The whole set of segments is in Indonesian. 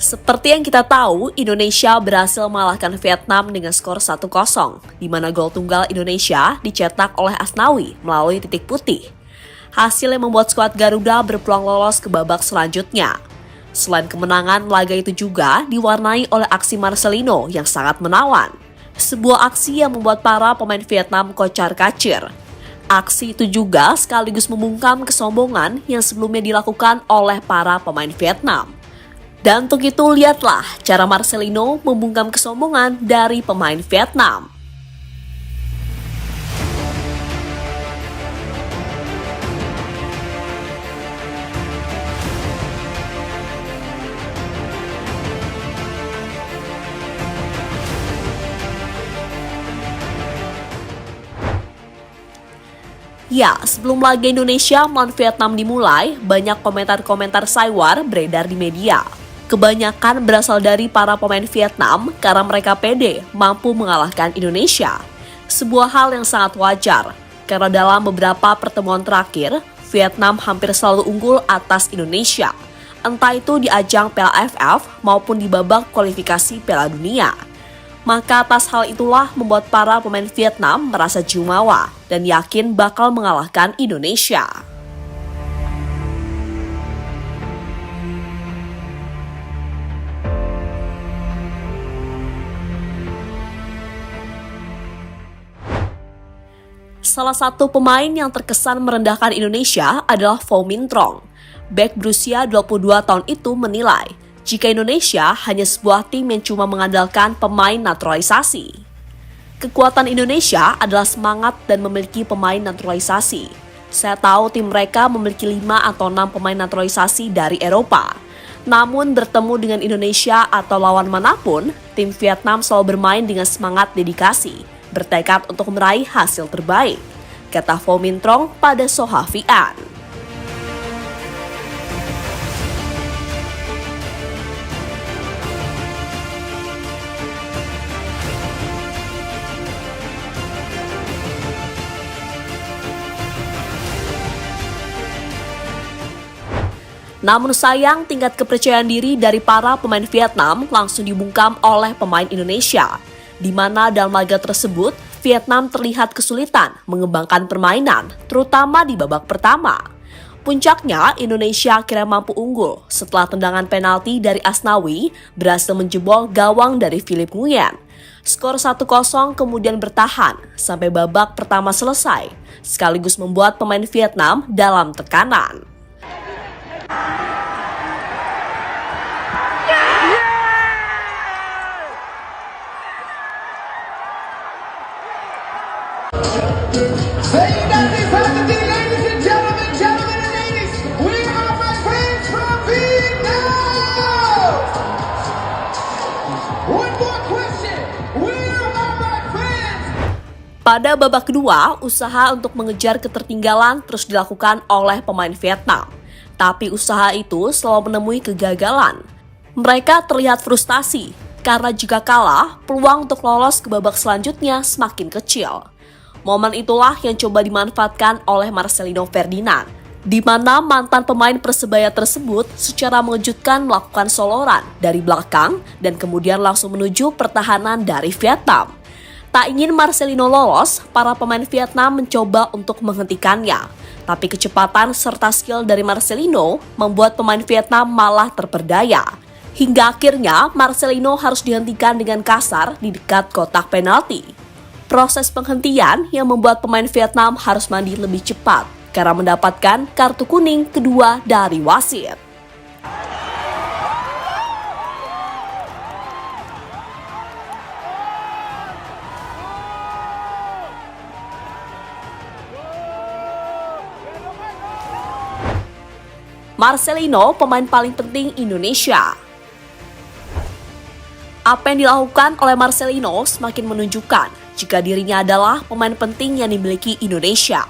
Seperti yang kita tahu, Indonesia berhasil mengalahkan Vietnam dengan skor 1-0, di mana gol tunggal Indonesia dicetak oleh Asnawi melalui titik putih. Hasil yang membuat skuad Garuda berpeluang lolos ke babak selanjutnya. Selain kemenangan, laga itu juga diwarnai oleh aksi Marcelino yang sangat menawan. Sebuah aksi yang membuat para pemain Vietnam kocar-kacir. Aksi itu juga sekaligus membungkam kesombongan yang sebelumnya dilakukan oleh para pemain Vietnam. Dan untuk itu lihatlah cara Marcelino membungkam kesombongan dari pemain Vietnam. Ya, sebelum laga Indonesia melawan Vietnam dimulai, banyak komentar-komentar saiwar beredar di media. Kebanyakan berasal dari para pemain Vietnam karena mereka pede mampu mengalahkan Indonesia. Sebuah hal yang sangat wajar, karena dalam beberapa pertemuan terakhir, Vietnam hampir selalu unggul atas Indonesia. Entah itu di ajang Piala AFF maupun di babak kualifikasi Piala Dunia. Maka atas hal itulah membuat para pemain Vietnam merasa jumawa dan yakin bakal mengalahkan Indonesia. Salah satu pemain yang terkesan merendahkan Indonesia adalah Pho Minh Trong. Bek berusia 22 tahun itu menilai jika Indonesia hanya sebuah tim yang cuma mengandalkan pemain naturalisasi. Kekuatan Indonesia adalah semangat dan memiliki pemain naturalisasi. Saya tahu tim mereka memiliki 5 atau 6 pemain naturalisasi dari Eropa. Namun bertemu dengan Indonesia atau lawan manapun, tim Vietnam selalu bermain dengan semangat dedikasi, bertekad untuk meraih hasil terbaik, kata Pho Minh Trong pada Soha Vian. Namun sayang, tingkat kepercayaan diri dari para pemain Vietnam langsung dibungkam oleh pemain Indonesia, di mana dalam laga tersebut, Vietnam terlihat kesulitan mengembangkan permainan, terutama di babak pertama. Puncaknya, Indonesia akhirnya mampu unggul setelah tendangan penalti dari Asnawi berhasil menjebol gawang dari Philip Nguyen. Skor 1-0 kemudian bertahan sampai babak pertama selesai, sekaligus membuat pemain Vietnam dalam tekanan. Pada babak kedua, usaha untuk mengejar ketertinggalan terus dilakukan oleh pemain Vietnam. Tapi usaha itu selalu menemui kegagalan. Mereka terlihat frustasi, karena jika kalah, peluang untuk lolos ke babak selanjutnya semakin kecil. Momen itulah yang coba dimanfaatkan oleh Marcelino Ferdinand, di mana mantan pemain Persebaya tersebut secara mengejutkan melakukan soloran dari belakang dan kemudian langsung menuju pertahanan dari Vietnam. Tak ingin Marcelino lolos, para pemain Vietnam mencoba untuk menghentikannya. Tapi kecepatan serta skill dari Marcelino membuat pemain Vietnam malah terperdaya. Hingga akhirnya Marcelino harus dihentikan dengan kasar di dekat kotak penalti. Proses penghentian yang membuat pemain Vietnam harus mandi lebih cepat karena mendapatkan kartu kuning kedua dari wasit. Marcelino, pemain paling penting Indonesia. Apa yang dilakukan oleh Marcelino semakin menunjukkan jika dirinya adalah pemain penting yang dimiliki Indonesia.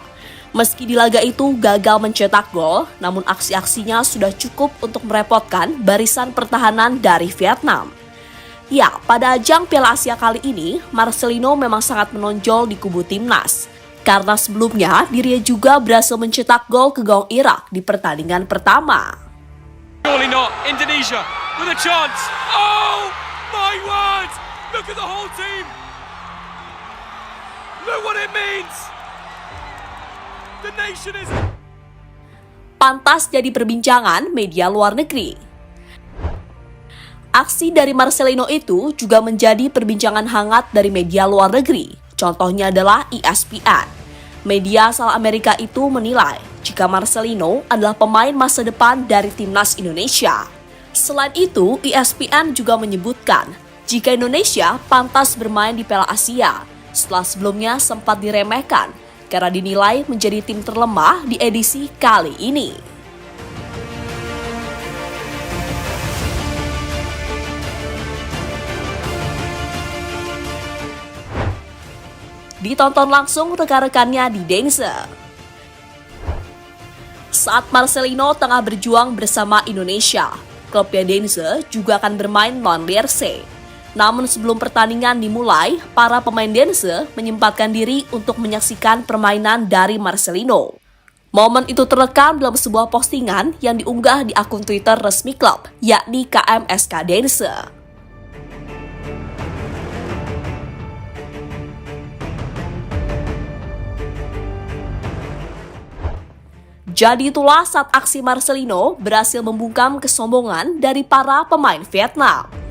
Meski di laga itu gagal mencetak gol, namun aksi-aksinya sudah cukup untuk merepotkan barisan pertahanan dari Vietnam. Ya, pada ajang Piala Asia kali ini, Marcelino memang sangat menonjol di kubu timnas. Karena sebelumnya dirinya juga berhasil mencetak gol ke gawang Irak di pertandingan pertama. Surely not. Indonesia with a chance. Oh my word! Look at the whole team. Look what it means. The nation is... Pantas jadi perbincangan media luar negeri. Aksi dari Marcelino itu juga menjadi perbincangan hangat dari media luar negeri. Contohnya adalah ESPN. Media asal Amerika itu menilai jika Marcelino adalah pemain masa depan dari timnas Indonesia. Selain itu, ESPN juga menyebutkan jika Indonesia pantas bermain di Piala Asia setelah sebelumnya sempat diremehkan karena dinilai menjadi tim terlemah di edisi kali ini. Ditonton langsung rekan-rekannya di Dense. Saat Marcelino tengah berjuang bersama Indonesia, klubnya Dense juga akan bermain melawan Lierse. Namun sebelum pertandingan dimulai, para pemain Dense menyempatkan diri untuk menyaksikan permainan dari Marcelino. Momen itu terekam dalam sebuah postingan yang diunggah di akun Twitter resmi klub, yakni KMSK Dense. Jadi itulah saat aksi Marcelino berhasil membungkam kesombongan dari para pemain Vietnam.